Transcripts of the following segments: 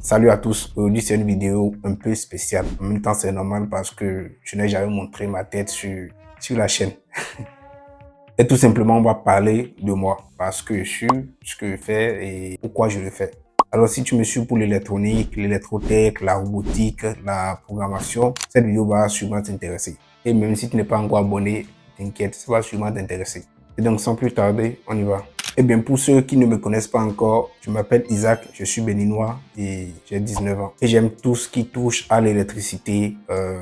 Salut à tous, aujourd'hui c'est une vidéo un peu spéciale. En même temps c'est normal parce que je n'ai jamais montré ma tête sur la chaîne. Et tout simplement on va parler de moi, parce que je suis, ce que je fais et pourquoi je le fais. Alors si tu me suis pour l'électronique, l'électrotech, la robotique, la programmation, cette vidéo va sûrement t'intéresser. Et même si tu n'es pas encore abonné, t'inquiète, ça va sûrement t'intéresser. Et donc sans plus tarder, on y va. Eh bien, pour ceux qui ne me connaissent pas encore, je m'appelle Isaac, je suis béninois et j'ai 19 ans. Et j'aime tout ce qui touche à l'électricité,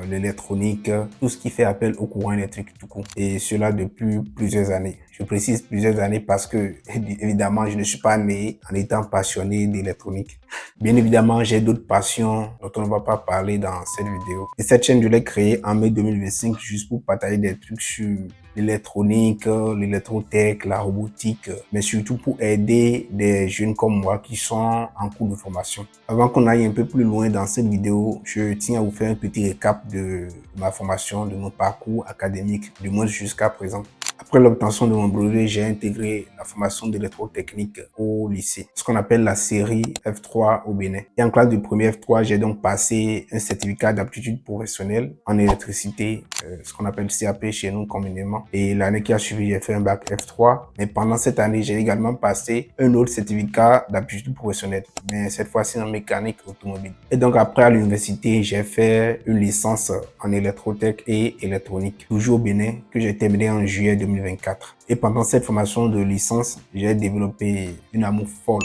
l'électronique, tout ce qui fait appel au courant électrique tout court. Et cela depuis plusieurs années. Je précise plusieurs années parce que, évidemment, je ne suis pas né en étant passionné d'électronique. Bien évidemment, j'ai d'autres passions dont on ne va pas parler dans cette vidéo. Et cette chaîne, je l'ai créée en mai 2025 juste pour partager des trucs sur l'électronique, l'électrotech, la robotique, mais surtout pour aider des jeunes comme moi qui sont en cours de formation. Avant qu'on aille un peu plus loin dans cette vidéo, je tiens à vous faire un petit récap de ma formation, de mon parcours académique, du moins jusqu'à présent. Après l'obtention de mon brevet, j'ai intégré la formation d'électrotechnique au lycée, ce qu'on appelle la série F3 au Bénin. Et en classe de premier F3, j'ai donc passé un certificat d'aptitude professionnelle en électricité, ce qu'on appelle CAP chez nous communément. Et l'année qui a suivi, j'ai fait un bac F3. Mais pendant cette année, j'ai également passé un autre certificat d'aptitude professionnelle, mais cette fois-ci en mécanique automobile. Et donc après à l'université, j'ai fait une licence en électrotech et électronique, toujours au Bénin, que j'ai terminé en juillet 2024. Et pendant cette formation de licence, j'ai développé une amour folle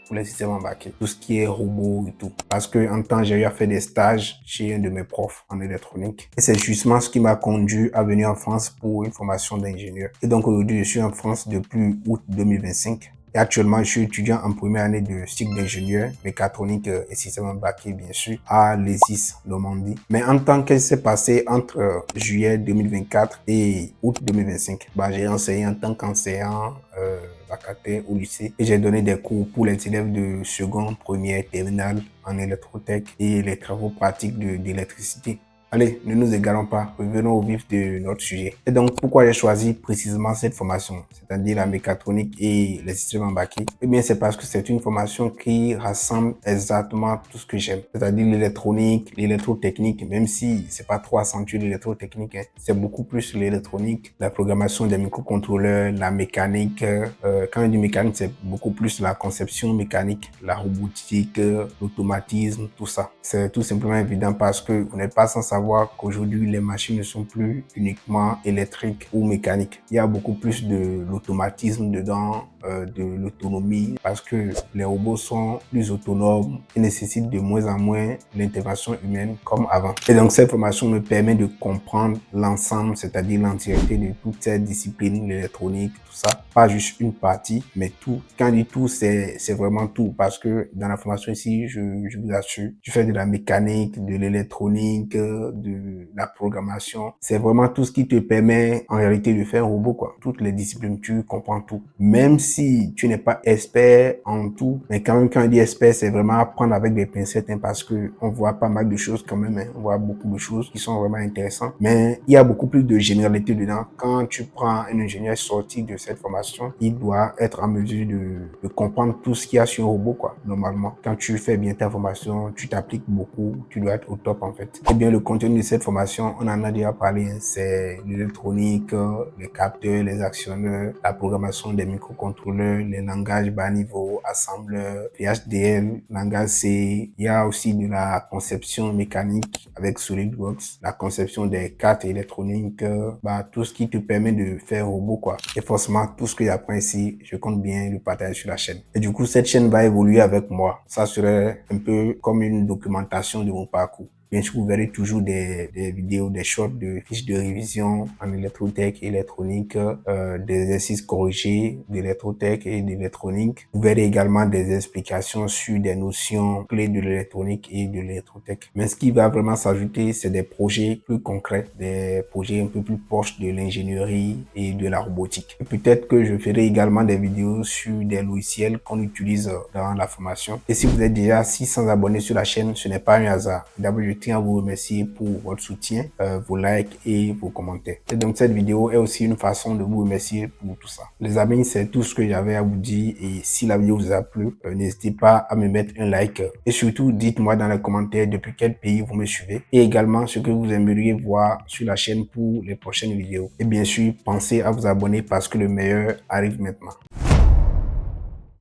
pour les systèmes embarqués, tout ce qui est robot et tout. Parce que en temps, j'ai eu à faire des stages chez un de mes profs en électronique. Et c'est justement ce qui m'a conduit à venir en France pour une formation d'ingénieur. Et donc aujourd'hui, je suis en France depuis août 2025. Et actuellement, je suis étudiant en première année de cycle d'ingénieur, mécatronique et système embarqué, bien sûr, à l'ESIS Normandie. Mais en tant que s'est passé entre juillet 2024 et août 2025, j'ai enseigné en tant qu'enseignant vacataire au lycée et j'ai donné des cours pour les élèves de seconde, première, terminale en électrotech et les travaux pratiques d'électricité. Allez, ne nous égarons pas, revenons au vif de notre sujet. Et donc, pourquoi j'ai choisi précisément cette formation, c'est-à-dire la mécatronique et les systèmes embarqués? Eh bien, c'est parce que c'est une formation qui rassemble exactement tout ce que j'aime, c'est-à-dire l'électronique, l'électrotechnique, même si c'est pas trop accentué l'électrotechnique, hein. C'est beaucoup plus l'électronique, la programmation des microcontrôleurs, la mécanique. Quand on dit mécanique, c'est beaucoup plus la conception mécanique, la robotique, l'automatisme, tout ça. C'est tout simplement évident parce que vous n'êtes pas sans savoir qu'aujourd'hui, les machines ne sont plus uniquement électriques ou mécaniques. Il y a beaucoup plus de l'automatisme dedans, de l'autonomie, parce que les robots sont plus autonomes et nécessitent de moins en moins l'intervention humaine comme avant. Et donc, cette formation me permet de comprendre l'ensemble, c'est-à-dire l'entièreté de toutes ces disciplines, l'électronique, tout ça. Pas juste une partie, mais tout. Quand je dis tout, c'est vraiment tout, parce que dans la formation ici, je vous assure, je fais de la mécanique, de l'électronique, de la programmation. C'est vraiment tout ce qui te permet en réalité de faire un robot, quoi. Toutes les disciplines, tu comprends tout. Même si tu n'es pas expert en tout, mais quand même quand on dit expert, c'est vraiment apprendre avec des pincettes, hein, parce que on voit pas mal de choses quand même, hein. On voit beaucoup de choses qui sont vraiment intéressantes. Mais il y a beaucoup plus de généralité dedans. Quand tu prends un ingénieur sorti de cette formation, il doit être en mesure de comprendre tout ce qu'il y a sur un robot, quoi, normalement. Quand tu fais bien ta formation, tu t'appliques beaucoup, tu dois être au top, en fait. Eh bien, le contenu de cette formation, on en a déjà parlé, hein, c'est l'électronique, les capteurs, les actionneurs, la programmation des microcontrôleurs, les langages bas niveau, assembleur, VHDL, langage C. Il y a aussi de la conception mécanique avec SolidWorks, la conception des cartes électroniques, tout ce qui te permet de faire robot, quoi. Et forcément, tout ce que j'apprends ici, je compte bien le partager sur la chaîne. Et du coup, cette chaîne va évoluer avec moi. Ça serait un peu comme une documentation de mon parcours. Bien sûr, vous verrez toujours des vidéos, des shorts de fiches de révision en électrotech, électronique, des exercices corrigés d'électrotech et d'électronique. Vous verrez également des explications sur des notions clés de l'électronique et de l'électrotech. Mais ce qui va vraiment s'ajouter, c'est des projets plus concrets, des projets un peu plus proches de l'ingénierie et de la robotique. Peut-être que je ferai également des vidéos sur des logiciels qu'on utilise dans la formation. Et si vous êtes déjà 600 abonnés sur la chaîne, ce n'est pas un hasard. D'abord, je tiens à vous remercier pour votre soutien, vos likes et vos commentaires. Et donc cette vidéo est aussi une façon de vous remercier pour tout ça. Les amis, c'est tout ce que j'avais à vous dire et si la vidéo vous a plu, n'hésitez pas à me mettre un like et surtout dites-moi dans les commentaires depuis quel pays vous me suivez et également ce que vous aimeriez voir sur la chaîne pour les prochaines vidéos. Et bien sûr, pensez à vous abonner parce que le meilleur arrive maintenant.